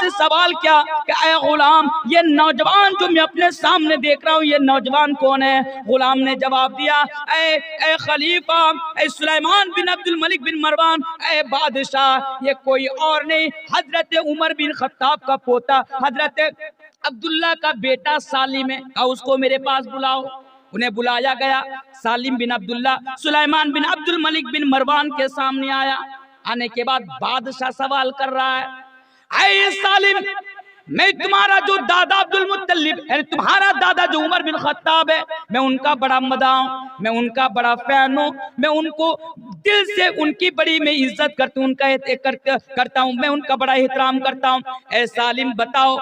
से सवाल किया कि ऐ गुलाम, ये नौजवान जो मैं अपने सामने देख रहा हूँ, ये नौजवान कौन है? गुलाम ने जवाब दिया, ऐ खलीफा, ऐ सुलेमान बिन अब्दुल मलिक बिन मरवान, ऐ बादशाह, ये कोई और नहीं, हजरत उमर बिन खत्ताब का पोता हजरत अब्दुल्ला का बेटा सालिम है, उसको मेरे पास बुलाओ। उन्हें बुलाया गया। सालिम बिन अब्दुल्ला सुलेमान बिन अब्दुल मलिक बिन मरवान के सामने आया। आने के बाद बादशाह सवाल कर रहा है, ऐ सालिम, मैं तुम्हारा जो दादा अब्दुल मुत्तलिब, तुम्हारा दादा जो उमर बिन खत्ताब है, मैं उनका बड़ा मदाह हूँ, मैं उनका बड़ा फैन हूँ, मैं उनको दिल से उनकी बड़ी मैं इज्जत करता हूँ, करता हूँ, मैं उनका बड़ा एहतराम करता हूँ। ऐ सालिम बताओ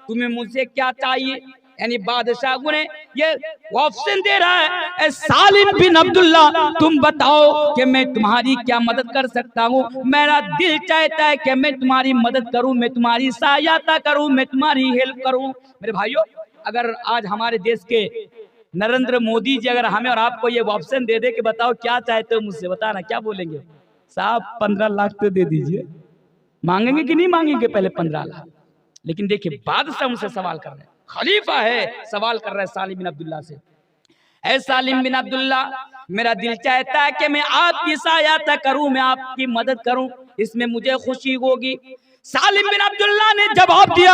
तुम्हें मुझसे क्या चाहिए? यानी बादशाह ने ये ऑप्शन दे रहा है, ऐ सालिम बिन अब्दुल्ला, तुम बताओ कि मैं तुम्हारी क्या मदद कर सकता हूँ। मेरा दिल चाहता है कि मैं तुम्हारी मदद करूँ, मैं तुम्हारी सहायता करूँ, मैं तुम्हारी हेल्प करूँ। मेरे भाइयों, अगर आज हमारे देश के नरेंद्र मोदी जी अगर हमें और आपको ये ऑप्शन दे दे कि बताओ क्या चाहते हो मुझसे, बताना क्या बोलेंगे? साहब 15 लाख तो दे दीजिए। मांगेंगे कि नहीं मांगेंगे? पहले 15 लाख। लेकिन देखिए बादशाह उनसे सवाल कर रहे हैं, खलीफा है, सवाल कर रहा है सालिम बिन अब्दुल्ला से, ऐ सालिम बिन अब्दुल्ला, मेरा दिल चाहता है कि मैं आपकी सहायता करूं, मैं आपकी मदद करूं, इसमें मुझे खुशी होगी। सालिम बिन अब्दुल्ला ने जवाब दिया,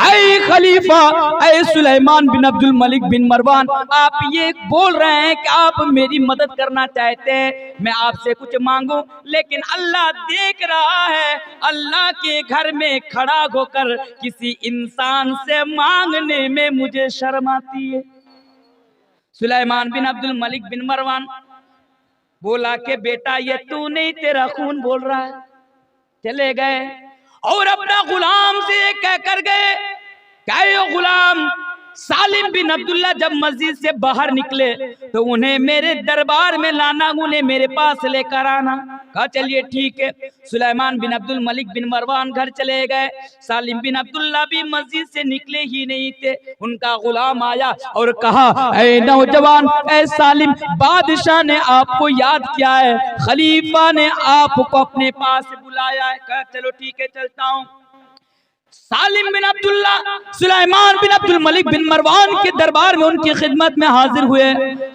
ऐ खलीफा, ऐ सुलेमान बिन अब्दुल मलिक बिन मरवान, आप ये बोल रहे हैं कि आप मेरी मदद करना चाहते हैं, मैं आपसे कुछ मांगू, लेकिन अल्लाह देख रहा है, अल्लाह के घर में खड़ा होकर किसी इंसान से मांगने में मुझे शर्म आती है। सुलेमान बिन अब्दुल मलिक बिन मरवान बोला कि बेटा ये तू नहीं, तेरा खून बोल रहा है। चले गए और अपना गुलाम से कह कर गए, क्या गुलाम, सालिम बिन अब्दुल्ला जब मस्जिद से बाहर निकले तो उन्हें मेरे दरबार में लाना, उन्हें मेरे पास लेकर आना। कहा चलिए ठीक है। सुलेमान बिन अब्दुल मलिक बिन मरवान घर चले गए। सालिम बिन अब्दुल्ला भी मस्जिद से निकले ही नहीं थे, उनका गुलाम आया और कहा, ऐ नौजवान, ऐ सालिम, बादशाह ने आपको याद किया है, खलीफा ने आपको अपने पास बुलाया है। कहा चलो ठीक है, चलता हूँ। सालिम बिन अब्दुल्ला सुलेमान बिन अब्दुल मलिक बिन मरवान के दरबार में उनकी खिदमत में हाजिर हुए।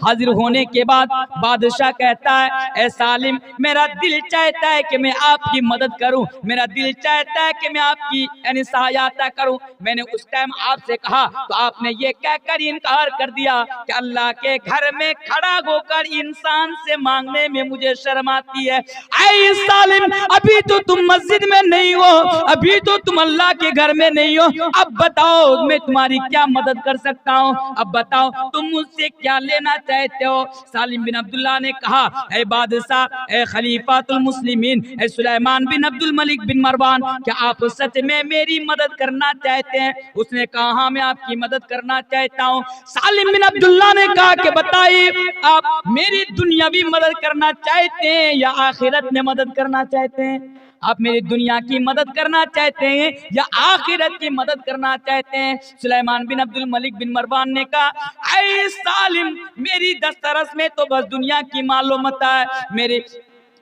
हाजिर होने के बाद बादशाह कहता है, ऐ सालिम, मेरा दिल चाहता है कि मैं आपकी मदद करूं, मेरा दिल चाहता है कि मैं आपकी यानी सहायता करूं। मैंने उस टाइम आपसे कहा तो आपने ये कहकर इनकार कर दिया कि अल्लाह के घर में खड़ा होकर इंसान से मांगने में मुझे शर्म आती है। ऐ सालिम, अभी तो तुम मस्जिद में नहीं हो, अभी तो तुम अल्लाह के घर में नहीं हो, अब बताओ मैं तुम्हारी क्या मदद कर सकता हूँ, अब बताओ तुम मुझसे क्या लेना चाहते हो। सालिम बिन अब्दुल्ला ने कहा, ऐ बादशाह, ऐ खलीफातुल मुस्लिमीन, ऐ सुलेमान बिन अब्दुल मलिक बिन मरवान, क्या आप सच में मेरी मदद करना चाहते हैं? उसने कहा हाँ, मैं आपकी मदद करना चाहता हूँ। सालिम बिन अब्दुल्ला ने कहा कि बताइए, आप मेरी दुनियावी मदद करना चाहते हैं या आखिरत में मदद करना चाहते हैं? आप मेरी दुनिया की मदद करना चाहते हैं या आखिरत की मदद करना चाहते हैं? सुलेमान बिन अब्दुल मलिक बिन मरवान ने कहा, ऐ सालिम, मेरी दस्तरस में तो बस दुनिया की मालूमत है,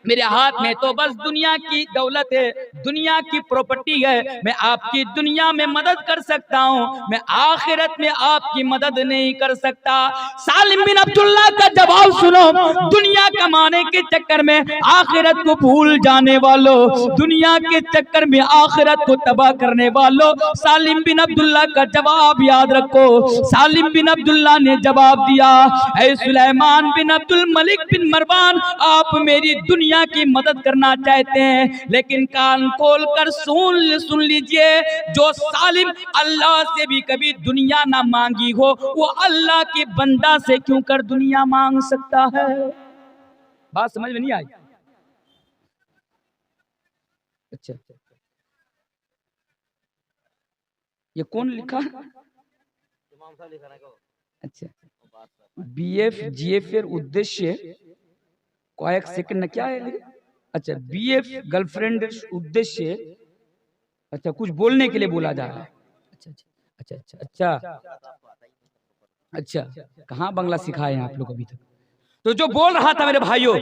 मेरे हाथ में तो बस दुनिया की दौलत है, दुनिया की प्रॉपर्टी है, मैं आपकी दुनिया में मदद कर सकता हूँ, मैं आखिरत में आपकी मदद नहीं कर सकता। सालिम बिन अब्दुल्ला का जवाब सुनो, दुनिया कमाने के चक्कर में आखिरत को भूल जाने वालों, दुनिया के चक्कर में आखिरत को तबाह करने वालों, सालिम बिन अब्दुल्ला का जवाब याद रखो। सालिम बिन अब्दुल्ला ने जवाब दिया, ऐ सुलेमान बिन अब्दुल मलिक बिन मरवान, आप मेरी दुनिया की मदद करना चाहते हैं, लेकिन कान खोल कर सुन लीजिए, जो सालिम अल्लाह से भी कभी दुनिया ना मांगी हो, वो अल्लाह के बंदा से क्यों कर दुनिया मांग सकता है? बात समझ में नहीं आई? अच्छा, ये कौन लिखा? अच्छा, बीएफ जीएफ এর উদ্দেশ্যে কয়েক সেকেন্ড না क्या है? अच्छा, बीएफ गर्लफ्रेंड उद्देश्य, अच्छा कुछ बोलने के लिए बोला जा रहा है। अच्छा अच्छा अच्छा अच्छा अच्छा, कहाँ बंगला सिखाए हैं आप लोग अभी तक? तो जो बोल रहा था मेरे भाइयों,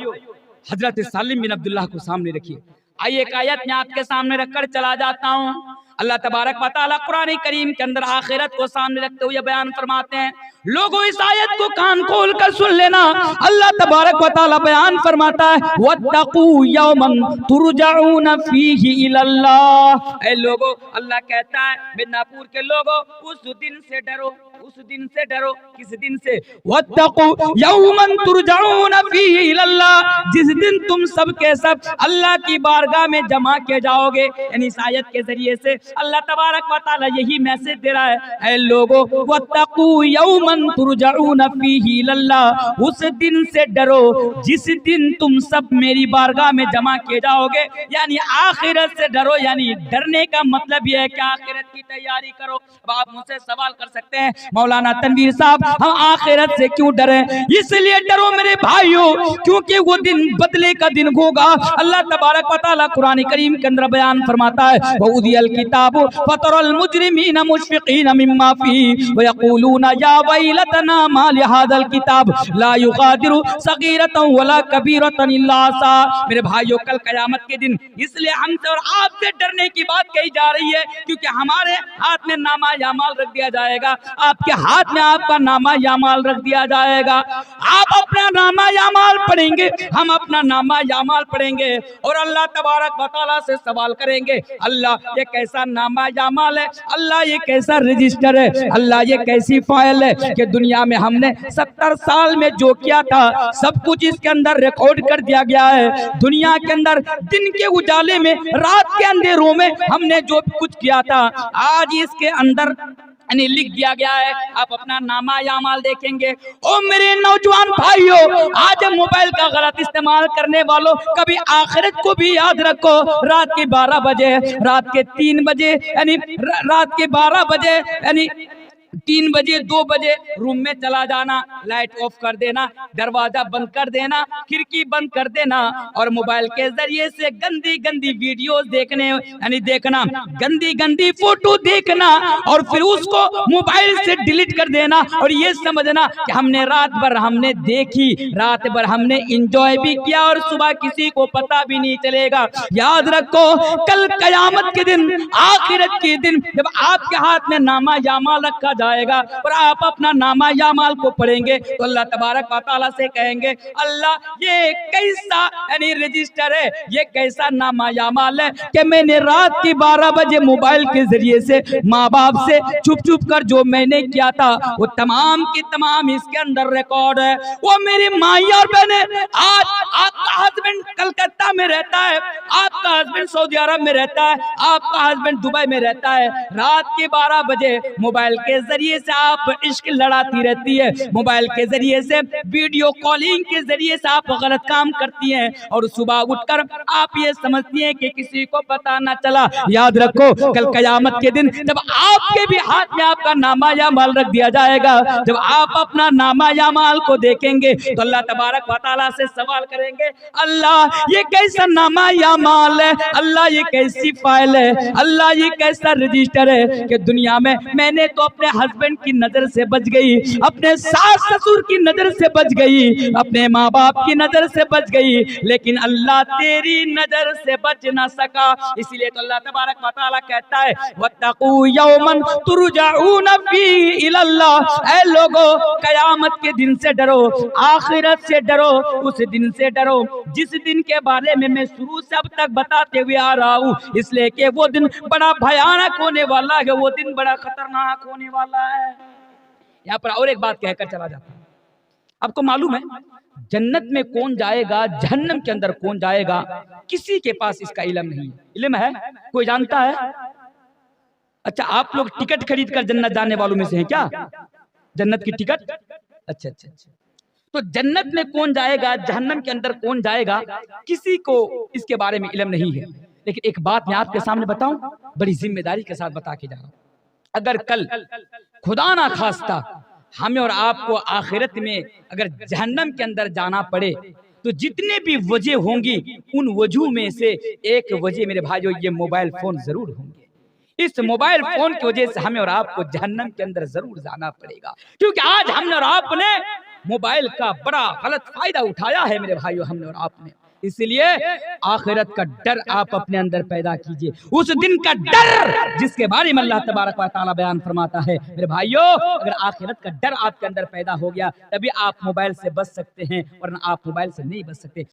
हजरत सालिम बिन अब्दुल्ला को सामने रखिए। आइए एक आयत में आपके सामने रखकर चला जाता हूँ। अल्लाह तबारक व तआला कुरान करीम के अंदर आखिरत को सामने रखते हुए बयान फरमाते हैं। लोगों इस आयत को कान खोल कर सुन लेना। अल्लाह तबारक व तआला बयान फरमाता है वत्तकू यौमन तुरजाऊन फीही इलल्लाह। ऐ लोगों, अल्लाह कहता है मिदनापुर के लोगों, उस दिन से डरो, उस दिन से डरो। किस दिन से? वत्तकू यौमन तुरजाऊन फीही इलल्लाह, जिस दिन तुम सब के सब अल्लाह की बारगाह में जमा किए जाओगे। यानी इस आयत के जरिए से अल्लाह तबारक व तआला यही मैसेज दे रहा है, ऐ लोगों वत्तकू यौमन तुरजाऊन फीही इलल्लाह, उस दिन से डरो जिस दिन तुम सब मेरी बारगाह में जमा किए जाओगे। यानी आखिरत से डरो। यानी डरने का मतलब यह है कि आखिरत की तैयारी करो। अब आप मुझसे सवाल कर सकते हैं मौलाना तनवीर साहब, हम आखिरत से क्यों डरे? इसलिए डरो मेरे भाइयों क्योंकि वो दिन बदले का दिन होगा। अल्लाह तबारक व तआला कुरान करीम के अंदर बयान फरमाता है वउदियल किताबु फतरल मुजरिमीन मुशफिकीन मिम्मा फीही व यक़ूलूना या वैलतना मा लिहाज़ल किताब ला युगादिरु सगीरतन वला कबीरतन इल्ला सा। मेरे भाइयों, कल कयामत के दिन इसलिए हमसे और आपसे डरने की बात कही जा रही है क्योंकि हमारे हाथ में नामा यामाल रख दिया जाएगा, आपके हाथ में आपका नामा यामाल रख दिया जाएगा। आप अपना नामा यामाल पढ़ेंगे, हम अपना नामा यामाल पढ़ेंगे और अल्लाह तबारक व तआला से सवाल करेंगे, अल्लाह ये कैसा नामा यामाल है, अल्लाह ये कैसा रजिस्टर है, अल्लाह ये कैसी फाइल है कि दुनिया में हमने 70 साल में जो किया था सब कुछ इसके अंदर रिकॉर्ड कर दिया गया है। दुनिया के अंदर दिन के उजाले में, रात के अंधेरों में हमने जो कुछ किया था आज इसके अंदर लिख दिया गया है। आप अपना नामा यामाल देखेंगे। ओ मेरे नौजवान भाइयों, आज मोबाइल का गलत इस्तेमाल करने वालों, कभी आखिरत को भी याद रखो। रात के 12 बजे, रात के 3 बजे, यानी रात के 12 बजे, यानी 3 बजे 2 बजे रूम में चला जाना, लाइट ऑफ कर देना, दरवाजा बंद कर देना, खिड़की बंद कर देना और मोबाइल के जरिए से गंदी गंदी वीडियोस देखने, यानी देखना, गंदी गंदी फोटो देखना और फिर उसको मोबाइल से डिलीट कर देना और ये समझना कि हमने रात भर हमने देखी, रात भर हमने एंजॉय भी किया और सुबह किसी को पता भी नहीं चलेगा। याद रखो कल कयामत के दिन, आखिरत के दिन जब आपके हाथ में नामा यामाल रखा जाएगा और आप अपना नामा यामाल को पढ़ेंगे तो अल्लाह तबारक व तआला से कहेंगे, अल्लाह ये कैसा यानी रजिस्टर है, ये कैसा नामा यामाल है कि मैंने रात के 12 बजे मोबाइल के जरिए से माँ बाप से छुप छुप कर जो मैंने किया था वो तमाम की तमाम इसके अंदर रिकॉर्ड है। वो मेरी माँ और बहने, आज आपका हस्बैंड कलकत्ता में रहता है, आपका हस्बैंड सऊदी अरब में रहता है, आपका हस्बैंड दुबई में रहता है, रात के 12 बजे मोबाइल के जरिए से आप इश्क लड़ाती रहती है, मोबाइल के जरिए से वीडियो कॉलिंग के जरिए से आप गलत काम करती हैं और सुबह उठकर आप ये समझती हैं कि किसी को पता ना चला। याद रखो कल कयामत के दिन जब आपके भी हाथ में आपका नामा यामाल रख दिया जाएगा, जब आप अपना नामा यामाल को देखेंगे तो अल्लाह तबारक व तआला से सवाल करेंगे, अल्लाह ये कैसा नामा यामाल है, अल्लाह ये कैसी फाइल है, अल्लाह ये कैसा रजिस्टर है कि दुनिया में मैंने तो अपने हस्बैंड की नजर से बच गई, अपने सास ससुर की नजर से बच गई, अपने माँ बाप की नजर से बच गई, लेकिन अल्लाह तेरी नजर से बच ना सका। इसलिए तो अल्लाह तबारक व तआला कहता है वत्तकू यौमन तुरजाऊन फीही इलल्लाह, ऐ लोगों कयामत के दिन से डरो, आखिरत से डरो, उस दिन से डरो जिस दिन के बारे में मैं शुरू से अब तक बताते हुए आ रहा हूँ। इसलिए कि वो दिन बड़ा भयानक होने वाला है, वो दिन बड़ा खतरनाक होने वाला है। यहाँ पर और एक बात कहकर चला जाता है, आपको मालूम है जन्नत में कौन जाएगा, जहन्नम के अंदर कौन जाएगा, किसी के पास इसका इल्म नहीं है। इल्म है? कोई जानता है? अच्छा, आप लोग टिकट खरीद कर जन्नत जाने वालों में से हैं क्या? जन्नत की टिकट? अच्छा अच्छा अच्छा। तो जन्नत में कौन जाएगा, जहन्नम के अंदर कौन जाएगा, किसी को इसके बारे में इल्म नहीं है। लेकिन एक बात मैं आपके सामने बताऊं, बड़ी जिम्मेदारी के साथ बता के जा रहा हूं, अगर कल खुदा ना खास्ता हमें और आपको आखिरत में अगर जहन्नम के अंदर जाना पड़े तो जितने भी वजह होंगी उन वजह में से एक वजह मेरे भाइयों ये मोबाइल फोन जरूर होंगे। इस मोबाइल फोन की वजह से हमें और आपको जहन्नम के अंदर जरूर जाना पड़ेगा, क्योंकि आज हमने और आपने मोबाइल का बड़ा गलत फायदा उठाया है मेरे भाइयों, हमने और आपने। इसलिए आखिरत का डर आप अपने अंदर पैदा कीजिए, उस दिन का डर जिसके बारे में अल्लाह तबारक व तआला बयान फरमाता है। मेरे भाइयों, अगर आखिरत का डर आपके अंदर पैदा हो गया तभी आप मोबाइल से बच सकते हैं, वरना आप मोबाइल से नहीं बच सकते।